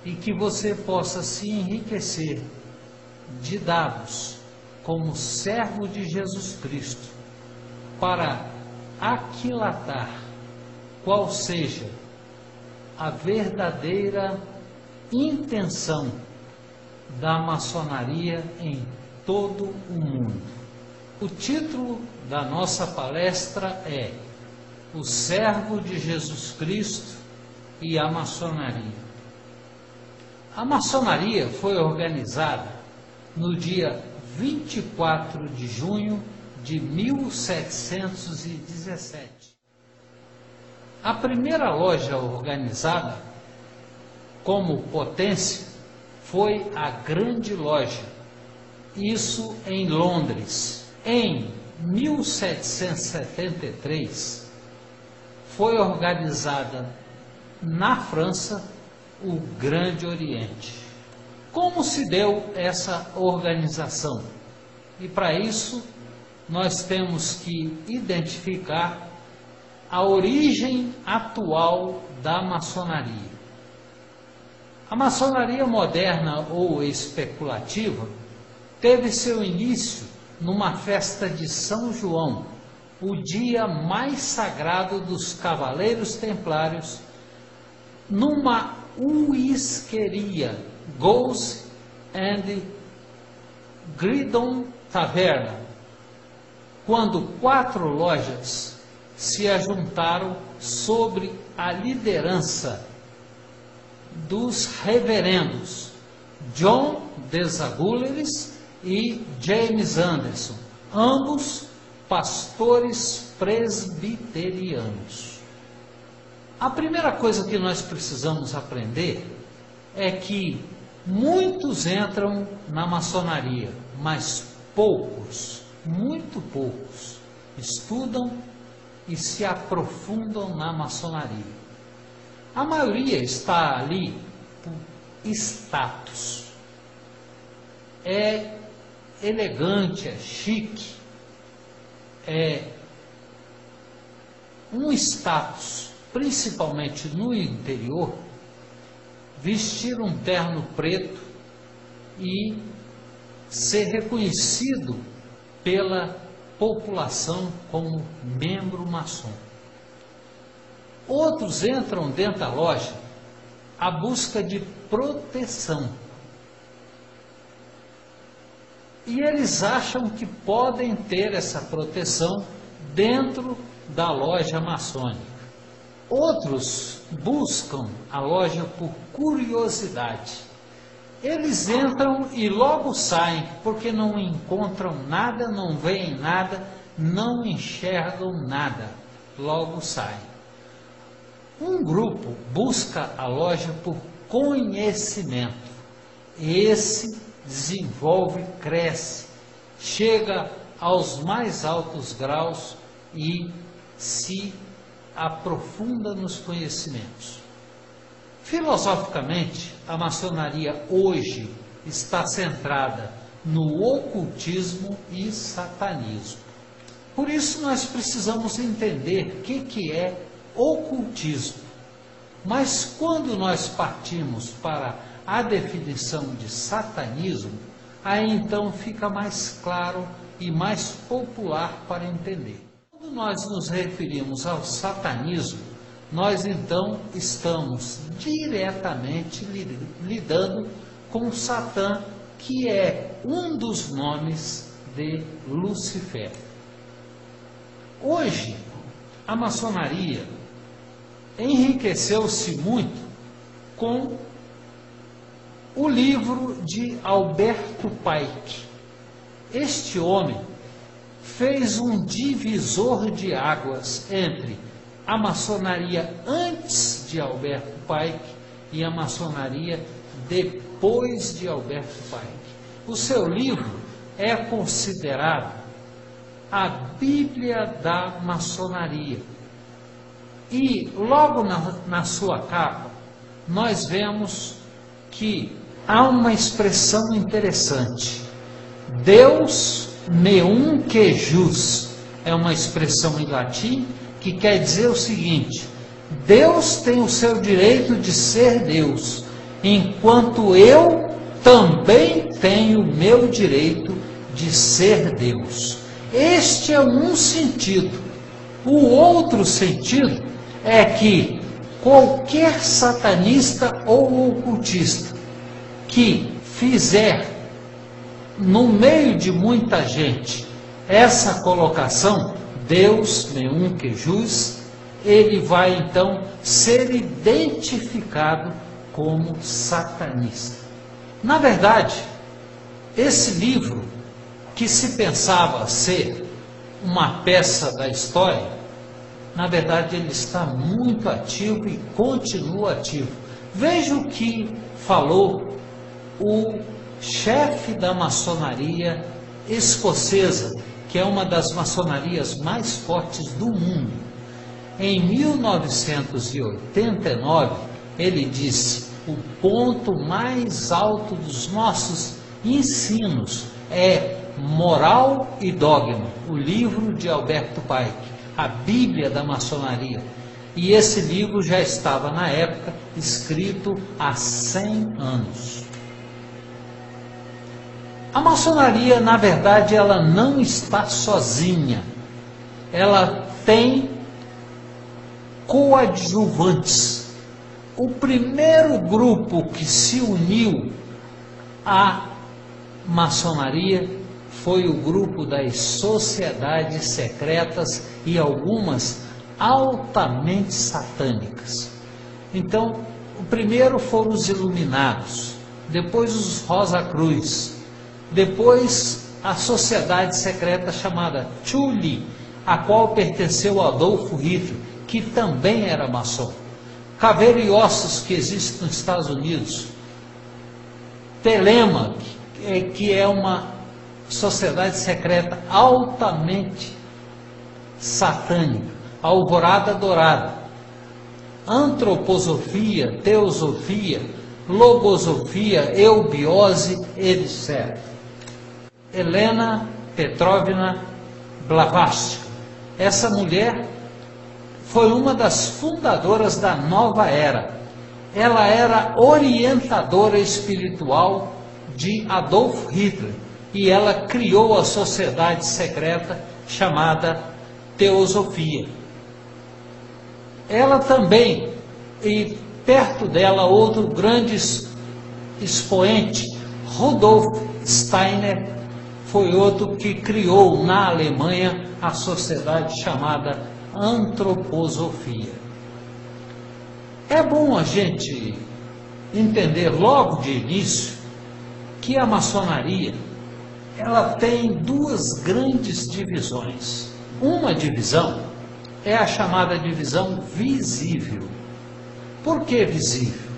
e que você possa se enriquecer de dados como servo de Jesus Cristo para aquilatar qual seja a verdadeira intenção da maçonaria em todo o mundo. O título da nossa palestra é O Servo de Jesus Cristo e a Maçonaria. A maçonaria foi organizada no dia 24 de junho de 1717. A primeira loja organizada como potência foi a Grande Loja, isso em Londres. Em 1773 foi organizada na França o Grande Oriente. Como se deu essa organização? E para isso nós temos que identificar a origem atual da maçonaria. A maçonaria moderna ou especulativa teve seu início numa festa de São João, o dia mais sagrado dos Cavaleiros Templários, numa uisqueria, Goose and Gridon Taverna, quando 4 lojas se ajuntaram sobre a liderança dos reverendos John Desagulers e James Anderson, ambos pastores presbiterianos. A primeira coisa que nós precisamos aprender é que muitos entram na maçonaria, mas poucos, muito poucos, estudam e se aprofundam na maçonaria. A maioria está ali por status. É elegante, é chique, é um status, principalmente no interior, vestir um terno preto e ser reconhecido pela população como membro maçom. Outros entram dentro da loja à busca de proteção. E eles acham que podem ter essa proteção dentro da loja maçônica. Outros buscam a loja por curiosidade. Eles entram e logo saem, porque não encontram nada, não veem nada, não enxergam nada. Logo saem. Um grupo busca a loja por conhecimento. Esse desenvolve, cresce, chega aos mais altos graus e se aprofunda nos conhecimentos. Filosoficamente, a maçonaria hoje está centrada no ocultismo e satanismo. Por isso nós precisamos entender o que é ocultismo. Mas quando nós partimos para a definição de satanismo, aí então fica mais claro e mais popular para entender. Quando nós nos referimos ao satanismo, nós então estamos diretamente lidando com Satã, que é um dos nomes de Lúcifer. Hoje, a maçonaria enriqueceu-se muito com o livro de Alberto Pike. Este homem fez um divisor de águas entre a maçonaria antes de Alberto Pike e a maçonaria depois de Alberto Pike. O seu livro é considerado a Bíblia da maçonaria. E logo na sua capa, nós vemos que há uma expressão interessante. Deus meum que jus é uma expressão em latim que quer dizer o seguinte: Deus tem o seu direito de ser Deus enquanto eu também tenho meu direito de ser Deus. Este é um sentido. O outro sentido é que qualquer satanista ou ocultista que fizer no meio de muita gente essa colocação, Deus nenhum que jus, ele vai então ser identificado como satanista. Na verdade, esse livro, que se pensava ser uma peça da história, na verdade ele está muito ativo e continua ativo. Veja o que falou o chefe da maçonaria escocesa, que é uma das maçonarias mais fortes do mundo. Em 1989, ele disse: o ponto mais alto dos nossos ensinos é Moral e Dogma, o livro de Alberto Pike, a Bíblia da maçonaria. E esse livro já estava, na época, escrito há 100 anos. A maçonaria, na verdade, ela não está sozinha. Ela tem coadjuvantes. O primeiro grupo que se uniu à maçonaria foi o grupo das sociedades secretas e algumas altamente satânicas. Então, o primeiro foram os Iluminados, depois os Rosa Cruz, depois a sociedade secreta chamada Thule, a qual pertenceu a Adolfo Hitler, que também era maçom. Caveira e Ossos, que existe nos Estados Unidos. Telema, que é uma sociedade secreta altamente satânica. Alvorada Dourada. Antroposofia, teosofia, logosofia, eubiose, etc. Helena Petrovna Blavatsky. Essa mulher foi uma das fundadoras da Nova Era. Ela era orientadora espiritual de Adolf Hitler e ela criou a sociedade secreta chamada Teosofia. Ela também, e perto dela outro grande expoente, Rudolf Steiner, foi outro que criou na Alemanha a sociedade chamada Antroposofia. É bom a gente entender logo de início que a maçonaria ela tem duas grandes divisões. Uma divisão é a chamada divisão visível. Por que visível?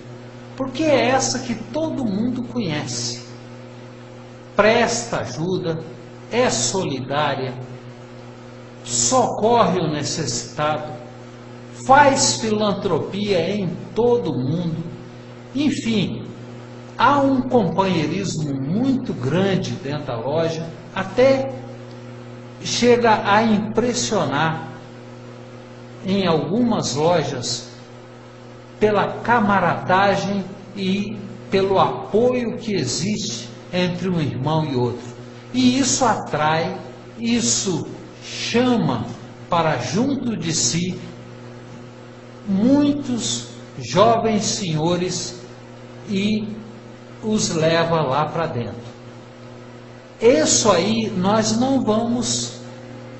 Porque é essa que todo mundo conhece. Presta ajuda, é solidária, socorre o necessitado, faz filantropia em todo o mundo. Enfim, há um companheirismo muito grande dentro da loja, até chega a impressionar em algumas lojas pela camaradagem e pelo apoio que existe entre um irmão e outro. E isso atrai, isso chama para junto de si muitos jovens senhores e os leva lá para dentro. Isso aí nós não vamos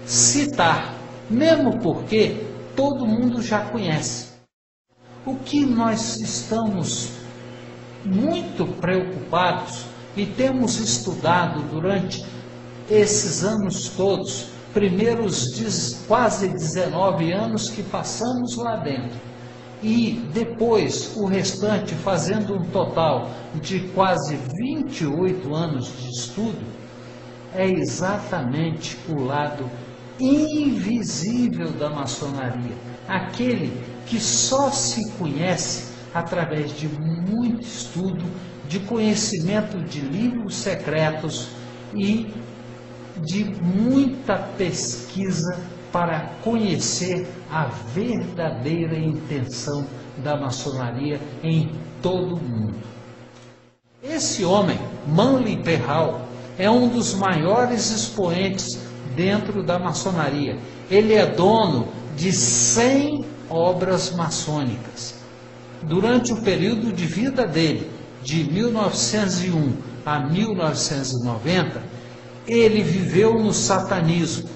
citar, mesmo porque todo mundo já conhece. O que nós estamos muito preocupados e temos estudado durante esses anos todos, primeiros quase 19 anos que passamos lá dentro, e depois o restante fazendo um total de quase 28 anos de estudo, é exatamente o lado invisível da maçonaria, aquele que só se conhece através de muito estudo, de conhecimento de livros secretos e de muita pesquisa para conhecer a verdadeira intenção da maçonaria em todo o mundo. Esse homem, Manly Perhal, é um dos maiores expoentes dentro da maçonaria. Ele é dono de 100 obras maçônicas. Durante o período de vida dele, de 1901 a 1990, ele viveu no satanismo.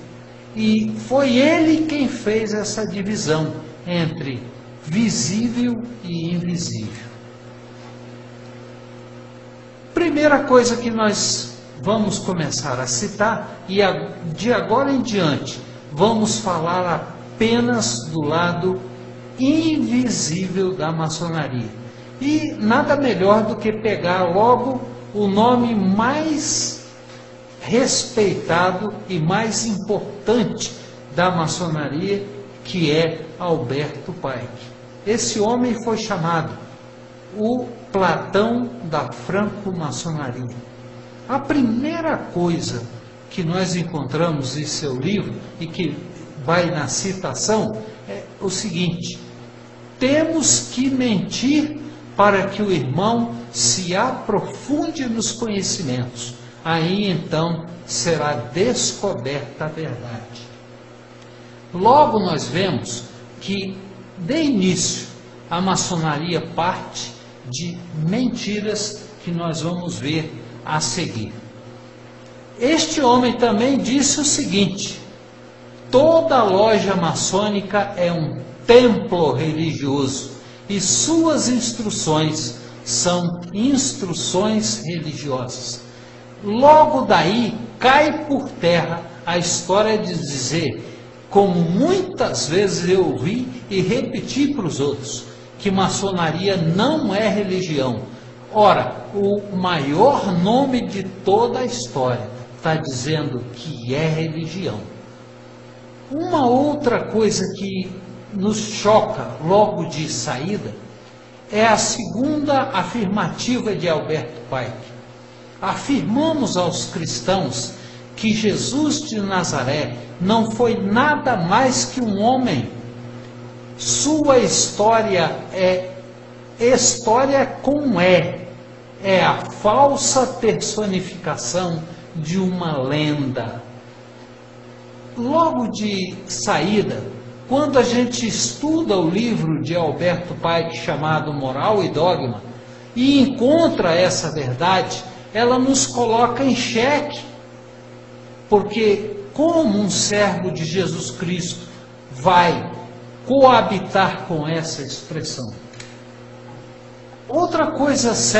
E foi ele quem fez essa divisão entre visível e invisível. Primeira coisa que nós vamos começar a citar, e de agora em diante vamos falar apenas do lado invisível da maçonaria. E nada melhor do que pegar logo o nome mais respeitado e mais importante da maçonaria, que é Alberto Pike. Esse homem foi chamado o Platão da franco-maçonaria. A primeira coisa que nós encontramos em seu livro, e que vai na citação, é o seguinte: temos que mentir para que o irmão se aprofunde nos conhecimentos. Aí então será descoberta a verdade. Logo nós vemos que, de início, a maçonaria parte de mentiras que nós vamos ver a seguir. Este homem também disse o seguinte: toda loja maçônica é um templo religioso e suas instruções são instruções religiosas. Logo daí cai por terra a história de dizer, como muitas vezes eu ouvi e repeti para os outros, que maçonaria não é religião. Ora, o maior nome de toda a história está dizendo que é religião. Uma outra coisa que nos choca logo de saída é a segunda afirmativa de Alberto Pike. Afirmamos aos cristãos que Jesus de Nazaré não foi nada mais que um homem. Sua história é história com é a falsa personificação de uma lenda. Logo de saída, quando a gente estuda o livro de Alberto Pike chamado Moral e Dogma e encontra essa verdade, ela nos coloca em xeque, porque como um servo de Jesus Cristo vai coabitar com essa expressão? Outra coisa séria